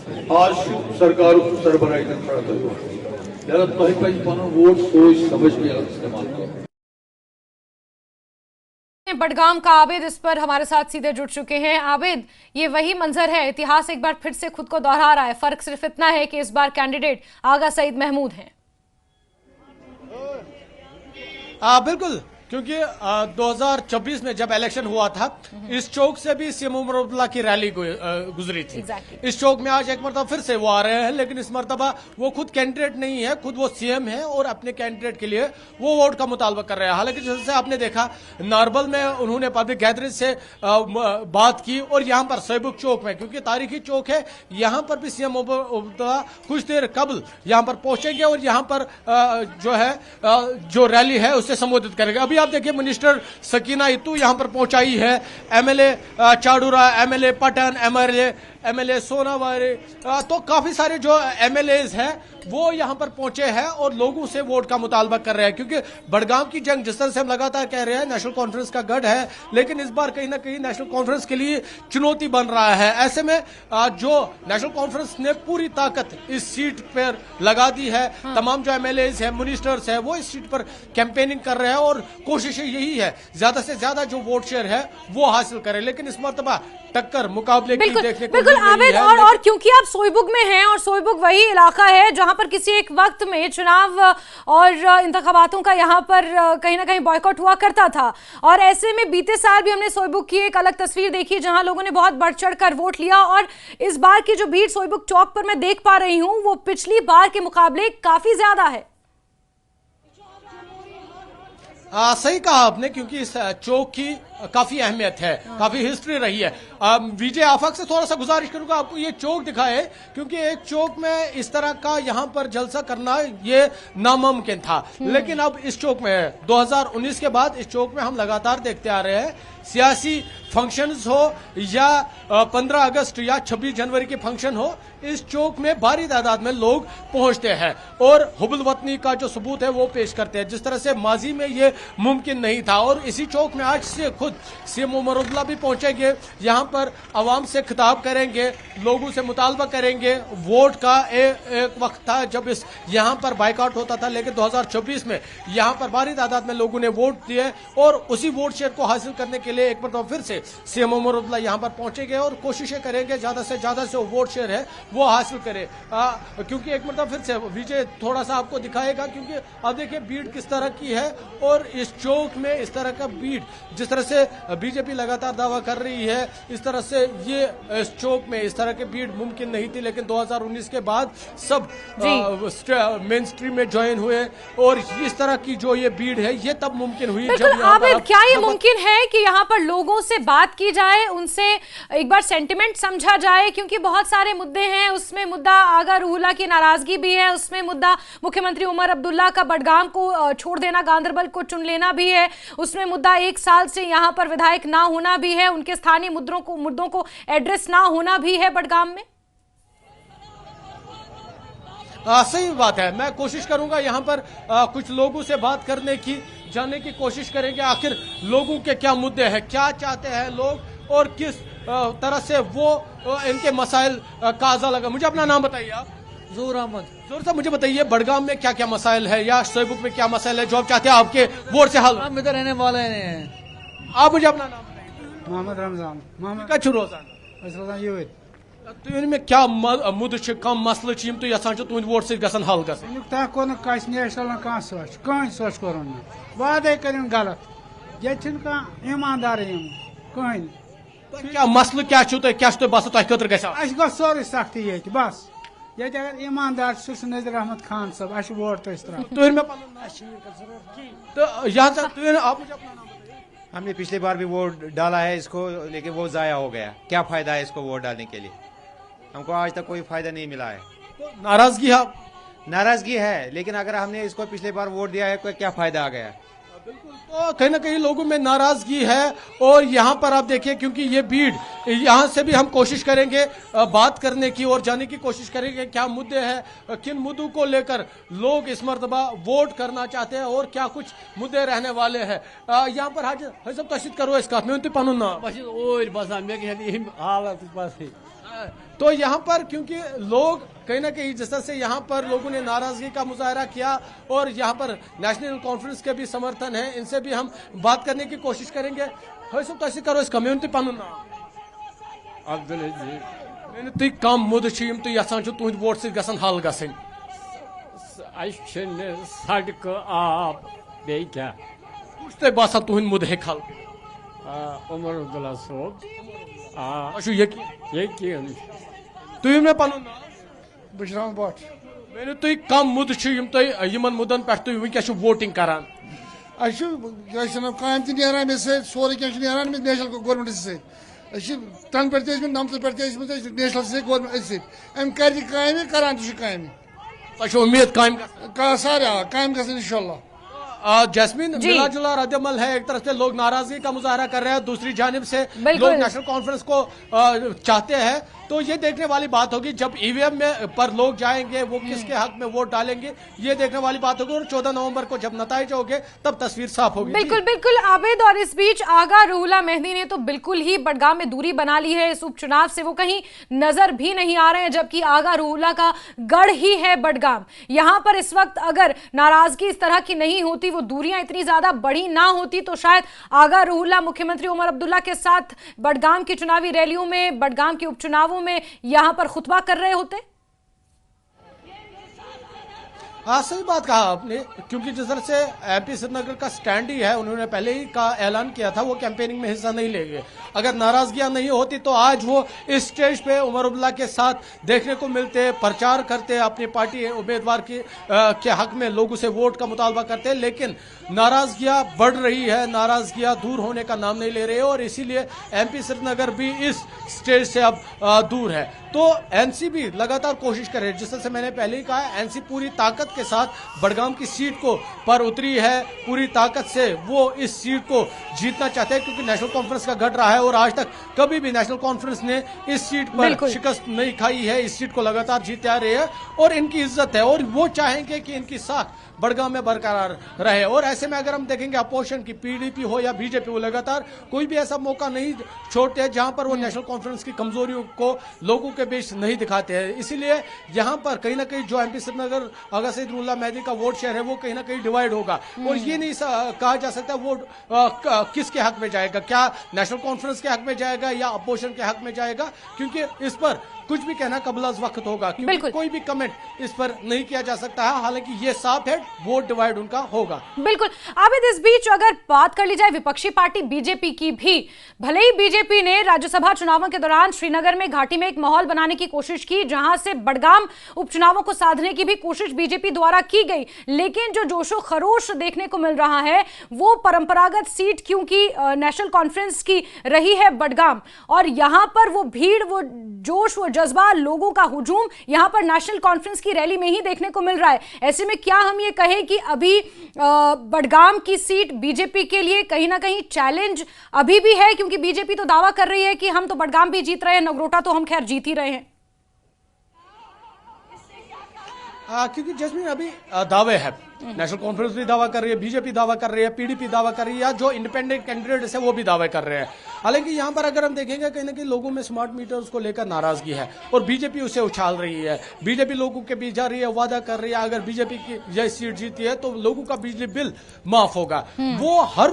आज सरकार सरबराही लिहाजा तुम पे पन वोट सोच समझ के इस्तेमाल करो। बडगाम का आबिद इस पर हमारे साथ सीधे जुड़ चुके हैं। आबिद, ये वही मंजर है, इतिहास एक बार फिर से खुद को दोहरा रहा है। फर्क सिर्फ इतना है कि इस बार कैंडिडेट आगा सईद महमूद हैं। बिल्कुल, क्योंकि 2024 में जब इलेक्शन हुआ था इस चौक से भी सीएम उमर अब्दुल्ला की रैली गुजरी थी। इस चौक में आज एक मरतबा फिर से वो आ रहे हैं, लेकिन इस मरतबा वो खुद कैंडिडेट नहीं है, खुद वो सीएम है और अपने कैंडिडेट के लिए वो वोट का मुतालबा कर रहे हैं। हालांकि जैसे आपने देखा नारबल में उन्होंने पब्लिक गैदरिंग से बात की और यहाँ पर सैबुक चौक में, क्योंकि तारीखी चौक है, यहाँ पर भी सीएम अब्दुल्ला कुछ देर कबल यहाँ पर पहुंचेंगे और यहाँ पर जो है जो रैली है उससे संबोधित करेंगे। अभी आप देखिए मिनिस्टर सकीना इतू यहां पर पहुंचाई है, MLA Chadoora, MLA Pattan, MLA Sonawari, तो काफी सारे जो एमएलएज हैं वो यहां पर पहुंचे हैं और लोगों से वोट का मुतालबा कर रहे हैं। क्योंकि बडगाम की जंग जिस तरह से हम लगातार कह रहे हैं नेशनल कॉन्फ्रेंस का गढ़ है, लेकिन इस बार कहीं ना कहीं नेशनल कॉन्फ्रेंस के लिए चुनौती बन रहा है। ऐसे में जो नेशनल कॉन्फ्रेंस ने पूरी ताकत इस सीट पर लगा दी है, तमाम जो एमएलएज हैं, मिनिस्टर्स हैं, वो इस सीट पर कैंपेनिंग कर रहे हैं और कोशिश यही है ज्यादा से ज्यादा जो वोट शेयर है वो हासिल करें। लेकिन इस मरतबा टक्कर मुकाबले की देखने को बिल्कुल आबिद, और क्योंकि आप सोईबुग में हैं और सोईबुग वही इलाका है जहां पर किसी एक वक्त में चुनाव और इंतखाबातों का यहां पर कहीं ना कहीं बॉयकॉट हुआ करता था, और ऐसे में बीते साल भी हमने सोईबुग की एक अलग तस्वीर देखी जहां लोगों ने बहुत बढ़ चढ़ कर वोट लिया। और इस बार की जो भीड़ सोईबुग चौक पर मैं देख पा रही हूं वो पिछली बार के मुकाबले काफी ज्यादा है। सही कहा आपने, क्योंकि इस चौक की काफी अहमियत है, काफी हिस्ट्री रही है। विजय आफाक से थोड़ा सा गुजारिश करूंगा आपको ये चौक दिखाए, क्योंकि एक चौक में इस तरह का यहाँ पर जलसा करना ये नामुमकिन था, लेकिन अब इस चौक में 2019 के बाद इस चौक में हम लगातार देखते आ रहे हैं सियासी फंक्शंस हो या 15 अगस्त या 26 जनवरी के फंक्शन हो, इस चौक में भारी तादाद में लोग पहुंचते हैं और हुब्बुल वतनी का जो सबूत है वो पेश करते हैं, जिस तरह से माजी में ये मुमकिन नहीं था। और इसी चौक में आज से खुद सीएम उमर अब्दुल्ला भी पहुंचेंगे, यहाँ पर आवाम से खिताब करेंगे, लोगों से मुतालबा करेंगे। वोट का एक वक्त था जब इस यहाँ पर बाइकआउट होता था, लेकिन 2024 में यहाँ पर भारी तादाद में लोगों ने वोट दिए और उसी वोट शेयर को हासिल करने के लिए एक बार फिर से सीएम उमर अब्दुल्ला यहाँ पर पहुंचेंगे और कोशिशें करेंगे ज्यादा से ज्यादा से वोट शेयर है वो हासिल करे। क्योंकि एक मतलब फिर से विजय थोड़ा सा आपको दिखाएगा, क्योंकि अब देखिए भीड़ किस तरह की है और इस चौक में इस तरह का भीड़, जिस तरह से बीजेपी लगातार दावा कर रही है, इस तरह से ये इस चौक में इस तरह की भीड़ मुमकिन नहीं थी, लेकिन 2019 के बाद सब मेन स्ट्रीम में ज्वाइन हुए और इस तरह की जो ये भीड़ है ये तब मुमकिन हुई जब आबिद, क्या ये मुमकिन है कि यहाँ पर लोगों से बात की जाए, उनसे एक बार सेंटिमेंट समझा जाए, क्योंकि बहुत सारे मुद्दे हैं, उसमें मुद्दा आगा रूहुल्लाह की नाराजगी भी है, उसमें मुद्दा मुख्यमंत्री उमर अब्दुल्ला का बडगाम को छोड़ देना, गांधरबल को चुन लेना भी है, उसमें मुद्दा 1 साल से यहाँ पर विधायक ना होना भी है, उनके स्थानीय मुद्दों को एड्रेस ना होना भी है बडगाम में। सही बात है, मैं कोशिश करूंगा यहाँ पर कुछ लोगों से बात करने की, जानने की कोशिश करेंगे आखिर लोगों के क्या मुद्दे हैं, क्या चाहते हैं लोग और किस तरह से वो इनके मसाइल का आजा लगा। मुझे अपना नाम बताइए आप। ज़हूर अहमद। ज़हूर साहब, मुझे बताइए बडगाम में क्या क्या मसाइल है या सोईबुग में क्या मसाइल है जो आप चाहते हैं आपके वोट से हल। हम इधर रहने वाले हैं। आप मुझे अपना नाम बताइए। मोहम्मद रमजान। मोहम्मद क्या रोजान यूथ तुम में क्या मुद्दे कम मसले तुम यहां तुंद वोट से हल गन कोन नेशनल कह सोच कहीं सोच कोर वादे कर गलत ये ईमानदार कहीं क्या मसल क्या बस तुम गो सोरे सख्ती ये बस ये अगर ईमानदार नज़ीर अहमद खान साहब अ वोट हमने पिछली बार भी वोट डाला है इसको, लेकिन वो जाया हो गया। क्या फायदा है इसको वोट डालने के लिए? हमको आज तक कोई फायदा नहीं मिला है। नाराजगी है, लेकिन अगर हमने इसको पिछली बार वोट दिया है क्या फायदा आ गया? बिल्कुल, तो कहीं ना कहीं लोगों में नाराजगी है और यहाँ पर आप देखिए, क्योंकि ये भीड़, यहाँ से भी हम कोशिश करेंगे बात करने की और जानने की कोशिश करेंगे क्या मुद्दे हैं, किन मुद्दों को लेकर लोग इस मरतबा वोट करना चाहते हैं और क्या कुछ मुद्दे रहने वाले हैं। यहाँ पर हाजी साहब तशीद करो इस कथ में पन नाम बस ओर बसान मे हालत बस तो यहाँ पर क्योंकि लोग कहीं ना कहीं जिस तरह से यहाँ पर लोगों ने नाराजगी का मुजाहरा किया और यहाँ पर नेशनल कॉन्फ्रेंस के भी समर्थन है, इनसे भी हम बात करने की कोशिश करेंगे। कैसे करो इस कम्युनिटी पन अब्दुल अजीज तुम कम मुद तुम यहां तुहद वोट सत हल ग सड़क आब बे क्या तुम बसान तुहद मुद हे हल उमर अब्दुल्ला सोब यकीन तुम मे पन बुशराम भट तुम कम मुद मुदन पे तुम वनकस वोटिंग करान काम तरान मे सोरे क्या नेशनल गवर्नमेंट तन पे नमत पे नेशनल गवर्नमेंट अम कर करान तुम उम्मीद काम सारे काम ग इंशाल्लाह। जैस्मिन मिला जुला रद्दमल है, एक तरफ से लोग नाराजगी का मुजाहरा कर रहे हैं, दूसरी जानिब से लोग नेशनल कॉन्फ्रेंस को चाहते हैं। तो ये देखने वाली बात होगी जब ईवीएम में पर लोग जाएंगे वो किसके हक में वोट डालेंगे, ये देखने वाली बात होगी। और 14 नवंबर को जब नतीजे होंगे तब तस्वीर साफ होगी। बिल्कुल बिल्कुल आबिद। और इस बीच आगा रूहुल्लाह मेहदी ने तो बिल्कुल ही बडगाम में दूरी बना ली है, इस उपचुनाव से वो कहीं नजर भी नहीं आ रहे हैं, जबकि आगा रूहुल्लाह का गढ़ ही है बडगाम। यहां पर इस वक्त अगर नाराजगी इस तरह की नहीं होती, वो दूरियां इतनी ज्यादा बड़ी ना होती, तो शायद आगा रूहुल्लाह मुख्यमंत्री उमर अब्दुल्ला के साथ बडगाम की चुनावी रैलियों में, बडगाम के उपचुनावों में यहां पर खुतबा कर रहे होते। हाँ, सही बात कहा आपने, क्योंकि जिस तरह से एमपी श्रीनगर का स्टैंड ही है, उन्होंने पहले ही का ऐलान किया था वो कैंपेनिंग में हिस्सा नहीं लेंगे। अगर नाराजगियां नहीं होती तो आज वो इस स्टेज पे उमर अब्दुल्ला के साथ देखने को मिलते, प्रचार करते, अपनी पार्टी उम्मीदवार के हक में लोगों से वोट का मुतालबा करते। लेकिन नाराजगियां बढ़ रही है, नाराजगियां दूर होने का नाम नहीं ले रही है, और इसीलिए एमपी श्रीनगर भी इस स्टेज से अब दूर है। तो एनसीपी लगातार कोशिश कर रही है, जिस तरह से मैंने पहले ही कहा, एनसी पूरी ताकत के साथ बडगाम की सीट को पर उतरी है, पूरी ताकत से वो इस सीट को जीतना चाहते हैं, क्योंकि नेशनल कॉन्फ्रेंस का गढ़ रहा है और आज तक कभी भी नेशनल कॉन्फ्रेंस ने इस सीट पर शिकस्त नहीं खाई है, इस सीट को लगातार जीते आ रहे हैं और इनकी इज्जत है, और वो चाहेंगे कि इनकी साख बडगाम में बरकरार रहे। और ऐसे में अगर हम देखेंगे अपोजिशन की पीडीपी हो या बीजेपी हो, लगातार कोई भी ऐसा मौका नहीं छोड़ते जहां पर वो नेशनल कॉन्फ्रेंस की कमजोरियों को लोगों के बीच नहीं दिखाते हैं। इसीलिए यहां पर कहीं ना कहीं जो एमपी श्रीनगर आगा सईद रूहुल्लाह मेहदी का वोट शेयर है वो कहीं ना कहीं डिवाइड होगा, और ये नहीं कहा जा सकता वोट किसके हक में जाएगा, क्या नेशनल कॉन्फ्रेंस के हक में जाएगा या अपोजिशन के हक में जाएगा, क्योंकि इस पर कुछ भी कहना कबल अज़ वक्त होगा, क्योंकि कोई भी कमेंट इस पर नहीं किया जा सकता है। हालांकि ये साफ है वोट डिवाइड उनका होगा। बिल्कुल आबिद, इस बीच अगर बात कर ली जाए विपक्षी पार्टी बीजेपी की भी, भले ही बीजेपी ने राज्यसभा चुनावों के दौरान श्रीनगर में घाटी में एक माहौल बनाने की कोशिश की, जहां से बडगाम उपचुनावों को साधने की भी कोशिश बीजेपी द्वारा की गई, लेकिन जो जोशो खरोश देखने को मिल रहा है वो परंपरागत सीट क्योंकि नेशनल कॉन्फ्रेंस की रही है बडगाम, और यहां पर वो भीड़, वो जोश, वो जज्बा, लोगों का हुजूम यहां पर नेशनल कॉन्फ्रेंस की रैली में ही देखने को मिल रहा है। ऐसे में क्या हम ये कहें कि अभी बडगाम की सीट बीजेपी के लिए कहीं ना कहीं चैलेंज अभी भी है, क्योंकि बीजेपी तो दावा कर रही है कि हम तो बडगाम भी जीत रहे हैं, नगरोटा तो हम खैर जीत ही रहे हैं। क्योंकि जैस्मिन अभी दावे है, नेशनल कॉन्फ्रेंस भी दावा कर रही है, बीजेपी दावा कर रही है, पीडीपी दावा कर रही है, या जो इंडिपेंडेंट कैंडिडेट्स है वो भी दावे कर रहे हैं। हालांकि यहां पर अगर हम देखेंगे कहीं ना कहीं लोगों में स्मार्ट मीटर्स को लेकर नाराजगी है और बीजेपी उसे उछाल रही है। बीजेपी लोगों के बीच जा रही है, वादा कर रही है अगर बीजेपी की यह सीट जीती है तो लोगों का बिजली बिल माफ होगा। वो हर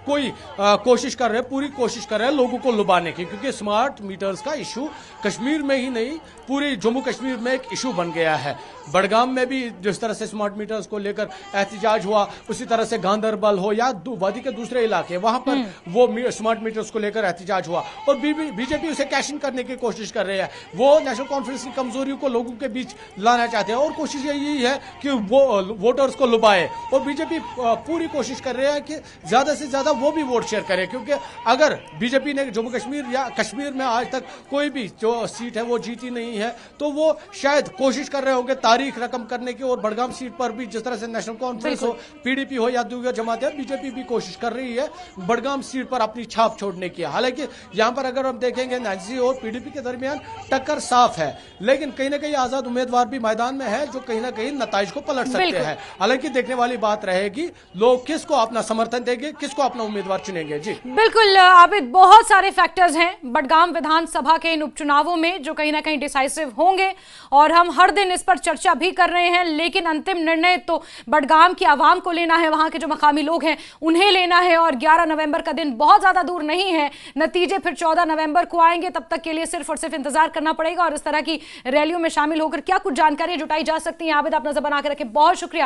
कोई कोशिश कर रहे हैं, पूरी कोशिश कर रहे हैं लोगों को लुभाने की, क्योंकि स्मार्ट मीटर्स का इशू कश्मीर में ही नहीं पूरे जम्मू कश्मीर में एक इशू बन गया है। बडगाम में भी जिस तरह से स्मार्ट मीटर्स को लेकर एहतजाज हुआ, उसी तरह से गांधरबल हो या वादी के दूसरे इलाके, वहां पर वो स्मार्ट मीटर्स को लेकर एहतजाज हुआ, और बीजेपी उसे कैश इन करने की कोशिश कर रही है। वो नेशनल कॉन्फ्रेंस की कमजोरियों को लोगों के बीच लाना चाहते हैं और कोशिश यही है कि वो वोटर्स को लुभाए, और बीजेपी पूरी कोशिश कर रही है कि ज्यादा से ज्यादा वो भी वोट शेयर करे, क्योंकि अगर बीजेपी ने जम्मू कश्मीर या कश्मीर में आज तक कोई भी जो सीट है वो जीती नहीं है, तो वो शायद कोशिश कर रहे होंगे तारीख रकम करने की, और बडगाम सीट पर भी जिस तरह से नेशनल कॉन्फ्रेंस हो, पीडीपी हो या दूसरी जमातें, बीजेपी भी कोशिश कर रही है बडगाम सीट पर अपनी छाप छोड़ने की। हालांकि यहां पर अगर हम देखेंगे एनसी और पीडीपी के दरमियान टक्कर साफ है, लेकिन कहीं ना कहीं आजाद उम्मीदवार भी मैदान में है जो कहीं ना कहीं नताइज को पलट सकते हैं। हालांकि देखने वाली बात रहेगी लोग किसको अपना समर्थन देंगे, किसको अपना उम्मीदवार चुनेंगे। जी बिल्कुल आबिद, बहुत सारे फैक्टर्स हैं बडगाम विधानसभा के इन उपचुनावों में जो कहीं ना कहीं डिसाइसिव होंगे और हम हर दिन इस पर चर्चा भी कर रहे हैं, लेकिन अंतिम निर्णय तो बडगाम की आवाम को लेना है, वहां के जो मकामी लोग हैं उन्हें लेना है। और 11 नवंबर का दिन बहुत ज्यादा दूर नहीं है, नतीजे फिर 14 नवंबर को आएंगे। तब तक के लिए सिर्फ और सिर्फ इंतजार करना पड़ेगा और इस तरह की रैलियों में शामिल होकर क्या कुछ जानकारी जुटाई जा सकती है। आबिद, आप नजर बना के रखें, बहुत शुक्रिया।